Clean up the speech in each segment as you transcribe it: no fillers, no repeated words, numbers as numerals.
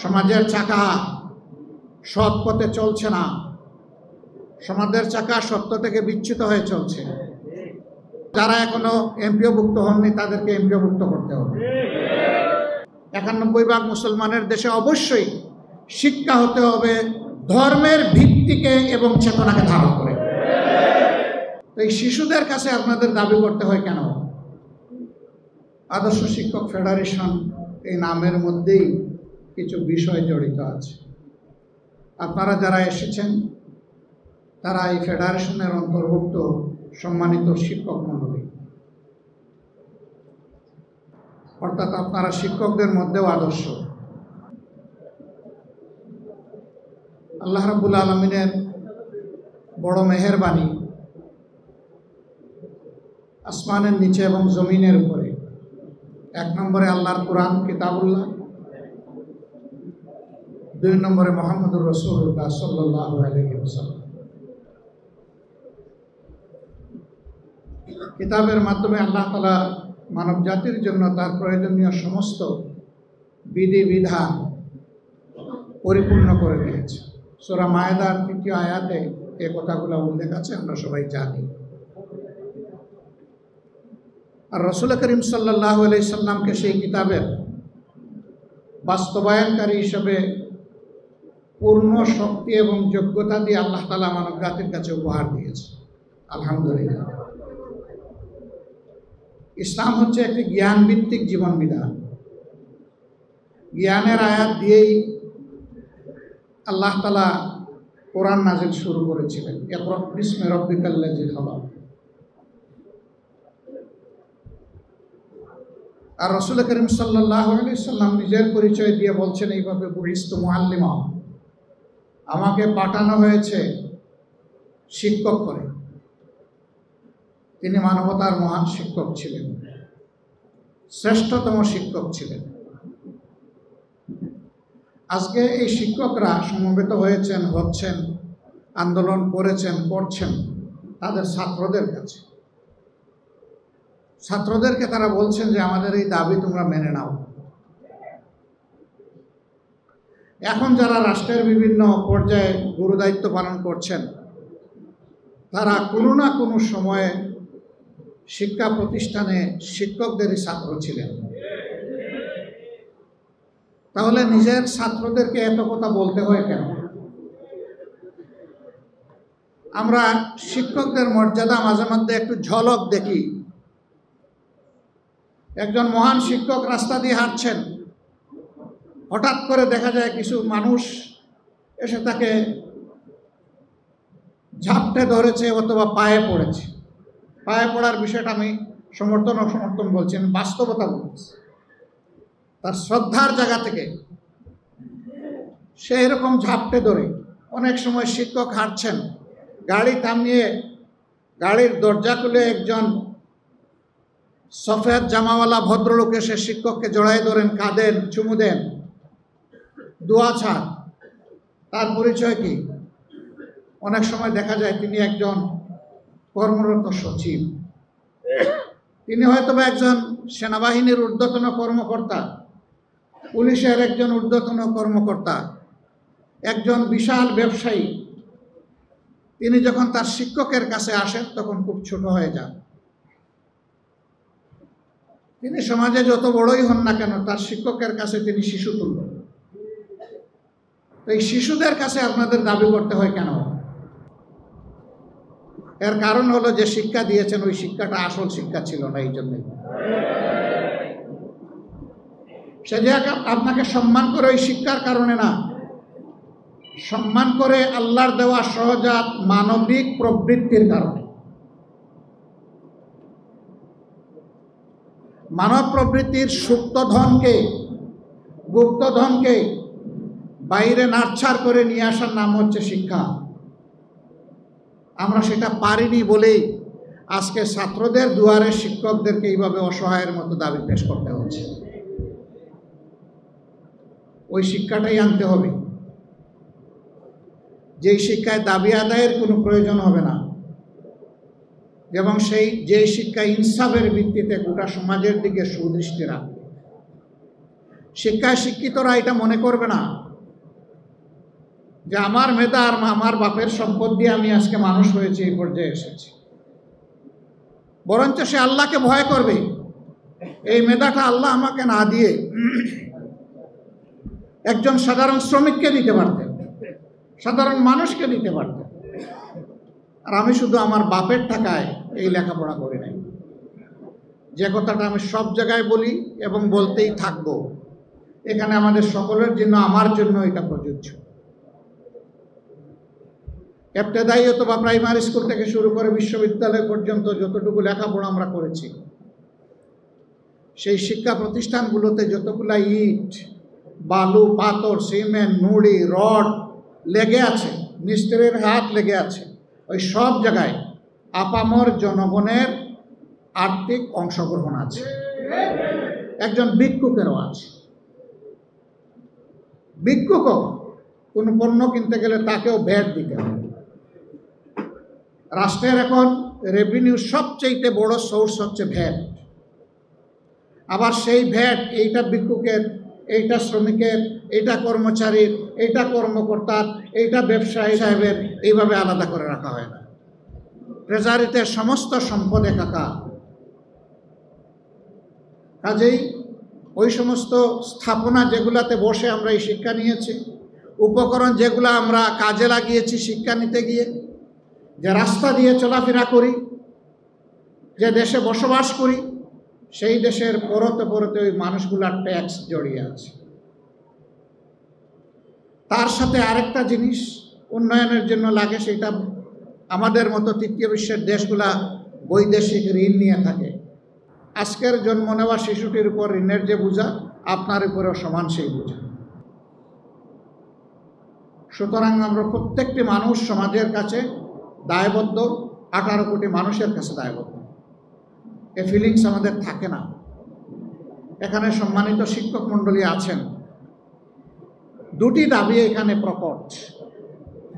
সমাজের চাকা সৎ পথে চলছে না, সমাজের চাকা সত্য থেকে বিচ্যুত হয়ে চলছে। যারা এখনো এমপিওভুক্ত হননি তাদেরকে এমপিওভুক্ত করতে হবে। 91% মুসলমানের দেশে অবশ্যই শিক্ষা হতে হবে ধর্মের ভিত্তিকে এবং চেতনাকে ধারণ করে। এই শিশুদের কাছে আপনাদের দাবি করতে হয় কেন? আদর্শ শিক্ষক ফেডারেশন এই নামের মধ্যেই কিছু বিষয় জড়িত আছে। আপনারা যারা এসেছেন তারা এই ফেডারেশনের অন্তর্ভুক্ত সম্মানিত শিক্ষক মণ্ডলী, অর্থাৎ আপনারা শিক্ষকদের মধ্যেও আদর্শ। আল্লাহ রাব্বুল আলামিনের বড় মেহেরবানি, আসমানের নিচে এবং জমিনের উপরে। 1 নম্বরে আল্লাহর কোরআন কিতাবুল্লাহ, 2 নম্বরে মুহাম্মদুর রাসূলুল্লাহ সাল্লাল্লাহু আলাইহি ওয়াসাল্লাম। কিতাবের মাধ্যমে আল্লাহ তাআলা মানব জাতির জন্য তার প্রয়োজনীয় সমস্ত বিধিবিধান পরিপূর্ণ করে দিয়েছে। সূরা মায়েদার 3য় আয়াতে এই কথাগুলো উল্লেখ আছে, আমরা সবাই জানি। আর রাসূল করিম সাল্লাল্লাহু আলাইহি সাল্লামকে সেই কিতাবের বাস্তবায়নকারী হিসেবে পূর্ণ শক্তি এবং যোগ্যতা দিয়ে আল্লাহ তাআলা মানব জাতির কাছে উপহার দিয়েছে। আলহামদুলিল্লাহ। ইসলাম হচ্ছে একটি জ্ঞানভিত্তিক জীবন বিধান। জ্ঞানের আয়াত দিয়েই আল্লাহ তাআলা কোরআন নাজিল শুরু করেছিলেন। ইকরা বিসমি রাব্বিকাল্লাযী খালাক। আর রাসূল করিম সাল্লাল্লাহু আলাইহি সাল্লাম নিজের পরিচয় দিয়ে বলছেন এইভাবে, বুইস্তু মুআল্লিমা, আমাকে পাঠানো হয়েছে শিক্ষক করে। তিনি মানবতার মহান শিক্ষক ছিলেন, শ্রেষ্ঠতম শিক্ষক ছিলেন। আজকে এই শিক্ষকরা সমবেত হয়েছেন, হচ্ছেন, আন্দোলন করেছেন, করছেন তাদের ছাত্রদের কাছে। ছাত্রদেরকে তারা বলছেন যে আমাদের এই দাবি তোমরা মেনে নাও। এখন যারা রাষ্ট্রের বিভিন্ন পর্যায়ে গুরুদায়িত্ব পালন করছেন তারা কোনো না কোনো সময়ে শিক্ষা প্রতিষ্ঠানে শিক্ষকদেরই ছাত্র ছিলেন। তাহলে নিজের ছাত্রদেরকে এত কথা বলতে হয় কেন? আমরা শিক্ষকদের মর্যাদা মাঝে মধ্যে একটু ঝলক দেখি। একজন মহান শিক্ষক রাস্তা দিয়ে হাঁটছেন, হঠাৎ করে দেখা যায় কিছু মানুষ এসে তাকে ঝাপটে ধরেছে অথবা পায়ে পড়েছে। পায়ে পড়ার বিষয়টা আমি সমর্থন বলছি, আমি বাস্তবতা বলছি। তার শ্রদ্ধার জায়গা থেকে সে এরকম ঝাপটে ধরে। অনেক সময় শিক্ষক হাঁটছেন, গাড়ি থামিয়ে গাড়ির দরজা খুলে একজন সফেদ জামাওয়ালা ভদ্রলোক এসে শিক্ষককে জড়াই ধরেন, কাঁদেন, চুমু দেন, দোয়া ছাড়। তার পরিচয় কি? অনেক সময় দেখা যায় তিনি একজন কর্মরত সচিব, তিনি হয়তো বা একজন সেনাবাহিনীর ঊর্ধ্বতন কর্মকর্তা, পুলিশের একজন ঊর্ধ্বতন কর্মকর্তা, একজন বিশাল ব্যবসায়ী। তিনি যখন তার শিক্ষকের কাছে আসেন তখন খুব ছোট হয়ে যান। তিনি সমাজে যত বড়ই হন না কেন তার শিক্ষকের কাছে তিনি শিশুতুল্য। এই শিশুদের কাছে আপনাদের দাবি করতে হয় কেন? এর কারণ হলো যে শিক্ষা দিয়েছেন ওই শিক্ষাটা আসল শিক্ষা ছিল না। এই জন্যই সে যে আপনাকে সম্মান করে ওই শিক্ষার কারণে না, সম্মান করে আল্লাহর দেওয়া সহজাত মানবিক প্রবৃত্তির কারণে। মানব প্রবৃত্তির সুপ্ত ধনকে, গুপ্ত ধনকে বাইরে নাড়ছাড় করে নিয়ে আসার নাম হচ্ছে শিক্ষা। আমরা সেটা পারিনি বলেই আজকে ছাত্রদের দুয়ারে শিক্ষকদেরকে এইভাবে অসহায়ের মতো দাবি পেশ করতে হচ্ছে। ওই শিক্ষাটাই আনতে হবে, যেই শিক্ষায় দাবি আদায়ের কোনো প্রয়োজন হবে না, এবং যে শিক্ষা ইনসাফের ভিত্তিতে গোটা সমাজের দিকে সুদৃষ্টি রাখবে। শিক্ষায় শিক্ষিতরা এটা মনে করবে না যে আমার মেধা আর আমার বাপের সম্পদ দিয়ে আমি আজকে মানুষ হয়েছি, এই পর্যায়ে এসেছি। বরঞ্চ সে আল্লাহকে ভয় করবে, এই মেধাটা আল্লাহ আমাকে না দিয়ে একজন সাধারণ শ্রমিককে দিতে পারতেন, সাধারণ মানুষকে দিতে পারতেন, আর আমি শুধু আমার বাপের টাকায় এই লেখাপড়া করি নাই। যে কথাটা আমি সব জায়গায় বলি এবং বলতেই থাকবো, এখানে আমাদের সকলের জন্য, আমার জন্য এটা প্রযোজ্য। ইবতেদায়ী অথবা প্রাইমারি স্কুল থেকে শুরু করে বিশ্ববিদ্যালয় পর্যন্ত যতটুকু লেখাপড়া আমরা করেছি, সেই শিক্ষা প্রতিষ্ঠানগুলোতে যতগুলা ইট, বালু, পাথর, সিমেন্ট, নুড়ি, রড লেগে আছে, মিস্ত্রির হাত লেগে আছে, ওই সব জায়গায় আপামর জনগণের আর্থিক অংশগ্রহণ আছে, একজন ভিক্ষুকেরও আছে। ভিক্ষুকও কোনো পণ্য কিনতে গেলে তাকেও ভ্যাট দিতে হবে। রাষ্ট্রের এখন রেভিনিউ সবচেয়ে বড় সোর্স হচ্ছে ভ্যাট। আবার সেই ভ্যাট এইটা ভিক্ষুকের, এইটা শ্রমিকের, এইটা কর্মচারীর, এইটা কর্মকর্তার, এইটা ব্যবসায়ী সাহেবের, এইভাবে আলাদা করে রাখা হয় না। ট্রেজারিতে সমস্ত সম্পদ একাকার। কাজেই ওই সমস্ত স্থাপনা যেগুলাতে বসে আমরা এই শিক্ষা নিয়েছি, উপকরণ যেগুলো আমরা কাজে লাগিয়েছি শিক্ষা নিতে গিয়ে, যে রাস্তা দিয়ে চলাফেরা করি, যে দেশে বসবাস করি, সেই দেশের পরতে পরতে ওই মানুষগুলার ট্যাক্স জড়িয়ে আছে। তার সাথে আরেকটা জিনিস উন্নয়নের জন্য লাগে, সেটা আমাদের মতো তৃতীয় বিশ্বের দেশগুলা বৈদেশিক ঋণ নিয়ে থাকে। আজকের জন্ম নেওয়া শিশুটির উপর ঋণের যে বোঝা, আপনার উপরেও সমান সেই বোঝা। সুতরাং আমরা প্রত্যেকটি মানুষ সমাজের কাছে দায়বদ্ধ, 18 কোটি মানুষের কাছে দায়বদ্ধ। এই ফিলিংস আমাদের থাকে না। এখানে সম্মানিত শিক্ষক মণ্ডলী আছেন, দুটি দাবি এখানে প্রকট।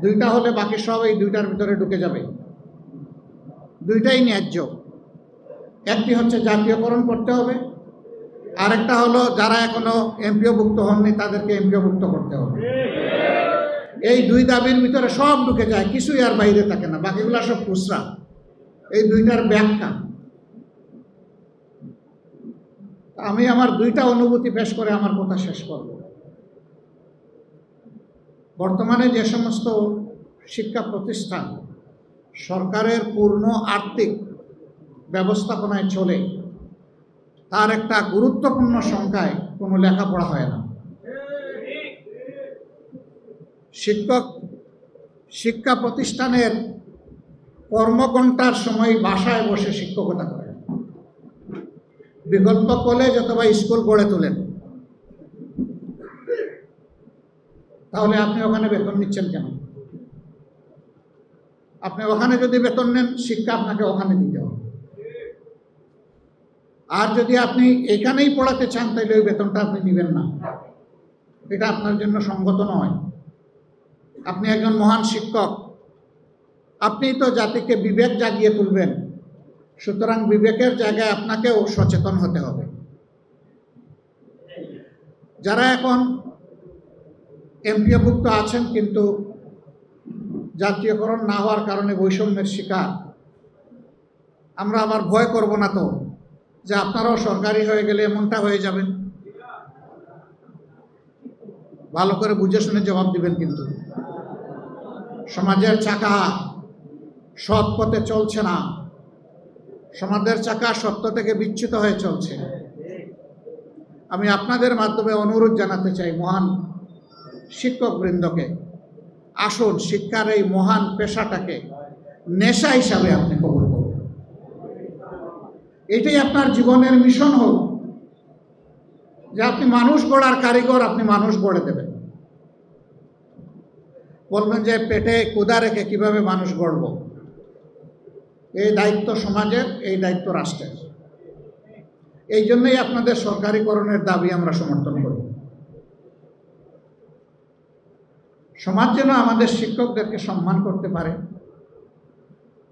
দুইটা হলে বাকি সব এই দুইটার ভিতরে ঢুকে যাবে। দুইটাই ন্যায্য। একটি হচ্ছে জাতীয়করণ করতে হবে, আরেকটা হলো যারা এখনো এমপিওভুক্ত হননি তাদেরকে এমপিওভুক্ত করতে হবে। এই দুই দাবির ভিতরে সব ঢুকে যায়, কিছুই আর বাইরে থাকে না, বাকিগুলো সব খুচরা। এই দুইটার ব্যাখ্যা আমি আমার দুইটা অনুভূতি পেশ করে আমার কথা শেষ করব। বর্তমানে যে সমস্ত শিক্ষা প্রতিষ্ঠান সরকারের পূর্ণ আর্থিক ব্যবস্থাপনায় চলে, তার একটা গুরুত্বপূর্ণ সংখ্যায় কোনো লেখাপড়া হয় না। শিক্ষা প্রতিষ্ঠানের কর্মঘণ্টার সময় বাসায় বসে শিক্ষকতা করেন, বিকল্প কলেজ অথবা স্কুল গড়ে তোলেন। তাহলে আপনি ওখানে বেতন নিচ্ছেন কেন? আপনি ওখানে যদি বেতন নেন, শিক্ষা আপনাকে ওখানে দিতে হবে। আর যদি আপনি এখানেই পড়াতে চান, তাহলে ওই বেতনটা আপনি নেবেন না, এটা আপনার জন্য সঙ্গত নয়। আপনি একজন মহান শিক্ষক, আপনি তো জাতিকে বিবেক জাগিয়ে তুলবেন, সুতরাং বিবেকের জায়গায় আপনাকেও সচেতন হতে হবে। যারা এখন এমপিওভুক্ত আছেন কিন্তু জাতীয়করণ না হওয়ার কারণে বৈষম্যের শিকার, আমরা আবার ভয় করব না তো যে আপনারাও সরকারি হয়ে গেলে এমনটা হয়ে যাবেন? ভালো করে বুঝে শুনে জবাব দিবেন। কিন্তু সমাজের চাকা সৎ পথে চলছে না, সমাজের চাকা সত্য থেকে বিচ্যুত হয়ে চলছে। আমি আপনাদের মাধ্যমে অনুরোধ জানাতে চাই মহান শিক্ষকবৃন্দকে, আসুন শিক্ষার এই মহান পেশাটাকে নেশা হিসাবে আপনি কবুল করুন। এটাই আপনার জীবনের মিশন হোক, যে আপনি মানুষ গড়ার কারিগর, আপনি মানুষ গড়ে দেবেন। বলবেন যে পেটে ক্ষুধা রেখে কিভাবে মানুষ গড়ব? এই দায়িত্ব সমাজের, এই দায়িত্ব রাষ্ট্রের। এই জন্যই আপনাদের সরকারিকরণের দাবি আমরা সমর্থন করি। সমাজ যেন আমাদের শিক্ষকদেরকে সম্মান করতে পারে,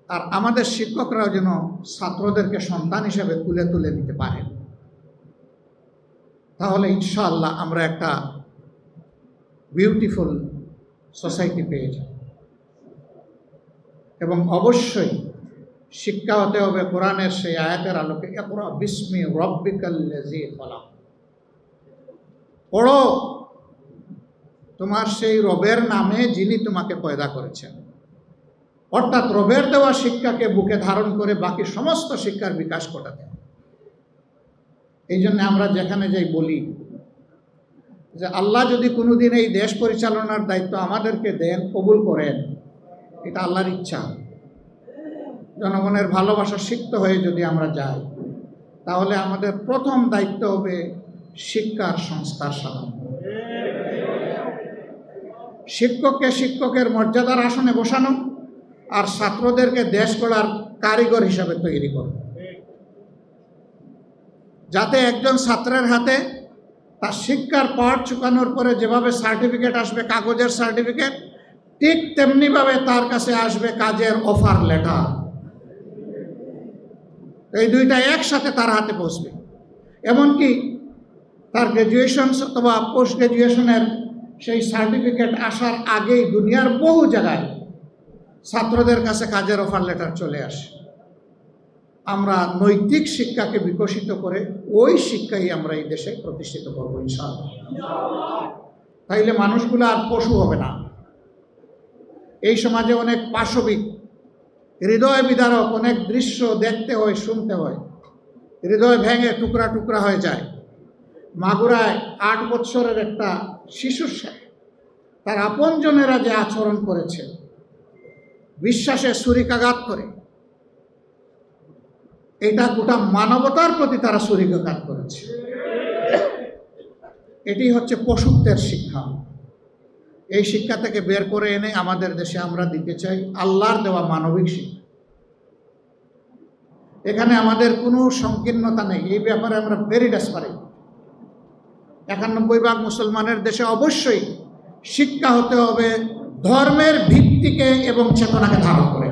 আর আমাদের শিক্ষকরাও যেন ছাত্রদেরকে সন্তান হিসেবে তুলে তুলে নিতে পারেন। তাহলে ইনশাআল্লাহ আমরা একটা বিউটিফুল সোসাইটি পেয়ে যাব। এবং অবশ্যই শিক্ষা হতে হবে কোরআনের সেই আয়াতের আলোকে, ইকরা বিসমি রাব্বিকাল্লাযী খলাক, পড়ো তোমার সেই রবের নামে যিনি তোমাকে পয়দা করেছেন। অর্থাৎ রবের দেওয়া শিক্ষাকে বুকে ধারণ করে বাকি সমস্ত শিক্ষার বিকাশ ঘটাতে হবে। এই জন্য আমরা যেখানে যাই বলি যে আল্লাহ যদি কোনোদিন এই দেশ পরিচালনার দায়িত্ব আমাদেরকে দেন, কবুল করেন, এটা আল্লাহর ইচ্ছা। জনগণের ভালোবাসা সিক্ত হয়ে যদি আমরা যাই, তাহলে আমাদের প্রথম দায়িত্ব হবে শিক্ষার সংস্কার সাধন। শিক্ষককে শিক্ষকের মর্যাদার আসনে বসানো আর ছাত্রদেরকে দেশ গড়ার কারিগর হিসাবে তৈরি করা, যাতে একজন ছাত্রের হাতে তার শিক্ষার পাঠ চুকানোর পরে যেভাবে সার্টিফিকেট আসবে, কাগজের সার্টিফিকেট, ঠিক তেমনিভাবে তার কাছে আসবে কাজের অফার লেটার। এই দুইটা একসাথে তার হাতে পৌঁছবে। এমনকি তার গ্র্যাজুয়েশন অথবা পোস্ট গ্র্যাজুয়েশনের সেই সার্টিফিকেট আসার আগেই দুনিয়ার বহু জায়গায় ছাত্রদের কাছে কাজের অফার লেটার চলে আসে। আমরা নৈতিক শিক্ষাকে বিকশিত করে ওই শিক্ষাই আমরা এই দেশে প্রতিষ্ঠিত করবো ইনশাআল্লাহ। তাইলে মানুষগুলো আর পশু হবে না। এই সমাজে অনেক পাশবিক, হৃদয় বিদারক অনেক দৃশ্য দেখতে হয়, শুনতে হয়, হৃদয় ভেঙে টুকরা টুকরা হয়ে যায়। মাগুরায় 8 বছরের একটা শিশুর সাথে তার আপনজনেরা যে আচরণ করেছে, বিশ্বাসে ছুরিকাঘাত করে, এটা গোটা মানবতার প্রতি তারা ছুরিকাঘাত করেছে। এটি হচ্ছে পশুত্বের শিক্ষা। এই শিক্ষা থেকে বের করে এনে আমাদের দেশে আমরা দিতে চাই আল্লাহর দেওয়া মানবিক শিক্ষা। এখানে আমাদের কোনো সংকীর্ণতা নেই, এই ব্যাপারে আমরা ভেরি ডেসপারেট। 91 ভাগ মুসলমানের দেশে অবশ্যই শিক্ষা হতে হবে ধর্মের ভিত্তিকে এবং চেতনাকে ধারণ করে।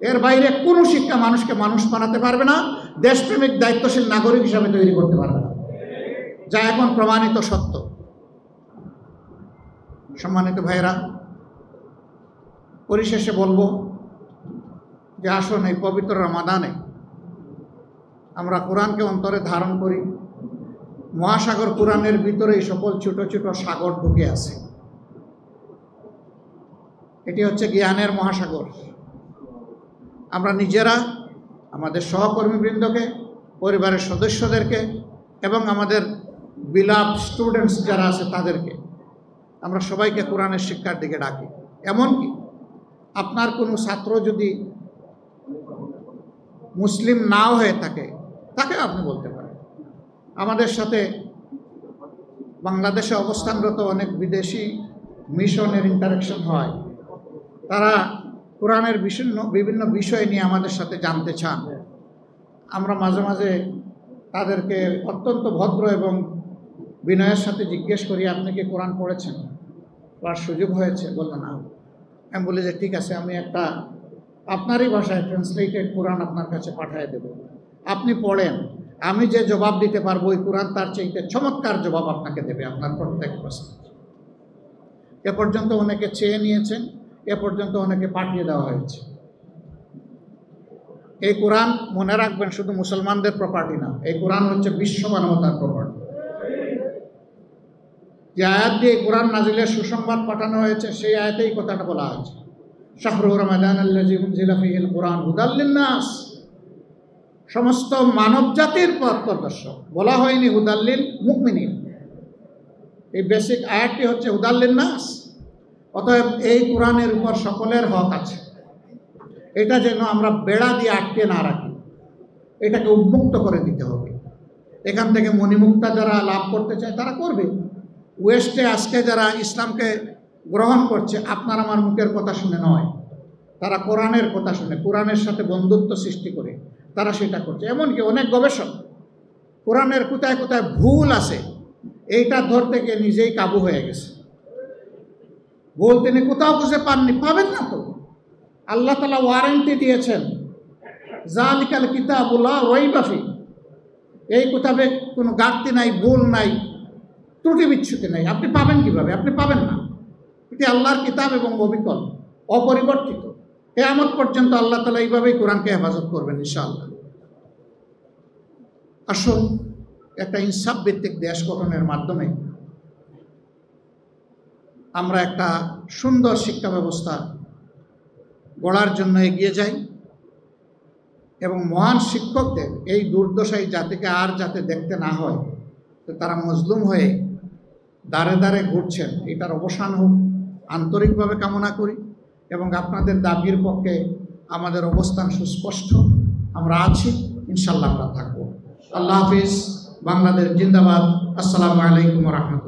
এর বাইরে কোনো শিক্ষা মানুষকে মানুষ বানাতে পারবে না, দেশপ্রেমিক দায়িত্বশীল নাগরিক হিসাবে তৈরি করতে পারবে না, যা এখন প্রমাণিত সত্য। সম্মানিত ভাইরা, পরিশেষে বলবো যে আসুন এই পবিত্র রমাদানে আমরা কোরআনকে অন্তরে ধারণ করি। মহাসাগর কোরআনের ভিতরে এই সকল ছোট ছোট সাগর ঢুকে আছে। এটি হচ্ছে জ্ঞানের মহাসাগর। আমরা নিজেরা আমাদের সহকর্মীবৃন্দকে, পরিবারের সদস্যদেরকে এবং আমাদের বিলাভ স্টুডেন্টস যারা আছে তাদেরকে আমরা সবাইকে কোরআনের শিক্ষার দিকে ডাকি। এমনকি আপনার কোনো ছাত্র যদি মুসলিম নাও হয়ে থাকে, তাকে আপনি বলতে পারেন। আমাদের সাথে বাংলাদেশে অবস্থানরত অনেক বিদেশি মিশনের ইন্টারাকশন হয়। তারা কোরআনের বিভিন্ন বিষয় নিয়ে আমাদের সাথে জানতে চান। আমরা মাঝে মাঝে তাদেরকে অত্যন্ত ভদ্র এবং বিনয়ের সাথে জিজ্ঞেস করি, আপনি কি কোরআন পড়েছেন? পড়ার সুযোগ হয়েছে? বলল না। আমি বলি যে ঠিক আছে, আমি একটা আপনারই ভাষায় ট্রান্সলেটেড কোরআন আপনার কাছে পাঠিয়ে দেব, আপনি পড়েন। আমি যে জবাব দিতে পারবো ওই কোরআন তার চাইতে চমৎকার জবাব আপনাকে দেবে আপনার প্রত্যেক প্রশ্ন। এ পর্যন্ত অনেকে চেয়ে নিয়েছেন, এ পর্যন্ত অনেকে পাঠিয়ে দেওয়া হয়েছে। এই কোরআন মনে রাখবেন শুধু মুসলমানদের প্রপার্টি না, এই কোরআন হচ্ছে বিশ্ব মানবতার প্রপার্টি। যে আয়াত দিয়ে কোরআন নাজিলের সুসংবাদ পাঠানো হয়েছে, সেই আয়াতেই কথাটা বলা আছে, শাহরু রমাদান আল্লাযী উনজিলা ফীহিল কুরআন হুদাল লিন্নাস। সমস্ত মানব জাতির পথ প্রদর্শক, বলা হয়নি হুদাল লিল মুমিনিন। এই বেসিক আয়াতটি হচ্ছে হুদাল লিন্নাস। অতএব এই কোরআনের উপর সকলের হক আছে। এটা যেন আমরা বেড়া দিয়ে আটকে না রাখি, এটাকে উন্মুক্ত করে দিতে হবে। এখান থেকে মণিমুক্তা যারা লাভ করতে চায় তারা করবে। ওয়েস্টে আজকে যারা ইসলামকে গ্রহণ করছে, আপনার আমার মুখের কথা শুনে নয়, তারা কোরআনের কথা শুনে, কোরআনের সাথে বন্ধুত্ব সৃষ্টি করে তারা সেটা করছে। এমনকি অনেক গবেষক কোরআনের কোথায় কোথায় ভুল আছে এইটা ধরতে গিয়ে নিজেই কাবু হয়ে গেছে। ভুল তিনি কোথাও খুঁজে পাননি, পাবেন না তো। আল্লাহ তাআলা ওয়ারেন্টি দিয়েছেন, যালিকাল কিতাবুল লা রাইবা ফীহ, এই কিতাবে কোনো ঘাটতি নাই, ভুল নাই, ত্রুটি বিচ্ছুতি নাই। আপনি পাবেন কিভাবে? আপনি পাবেন না। এটি আল্লাহর কিতাব এবং অবিকল, অপরিবর্তিত। কিয়ামত পর্যন্ত আল্লাহ তাআলা এইভাবেই কোরআনকে হেফাজত করবেন ইনশাআল্লাহ। আসুন একটা ইনসাফ ভিত্তিক দেশ গঠনের মাধ্যমে আমরা একটা সুন্দর শিক্ষা ব্যবস্থা গড়ার জন্য এগিয়ে যাই এবং মহান শিক্ষকদের এই দুর্দশাই জাতিকে আর যাতে দেখতে না হয়, তো তারা মজলুম হয়ে দাঁড়ে দাঁড়ে ঘুরছেন, এটার অবসান হোক আন্তরিকভাবে কামনা করি। এবং আপনাদের দাবির পক্ষে আমাদের অবস্থান সুস্পষ্ট, আমরা আছি, ইনশাল্লাহ আমরা থাকবো। আল্লাহ হাফিজ। বাংলাদেশ জিন্দাবাদ। আসসালামু আলাইকুম ওয়া রাহমাতুল্লাহ।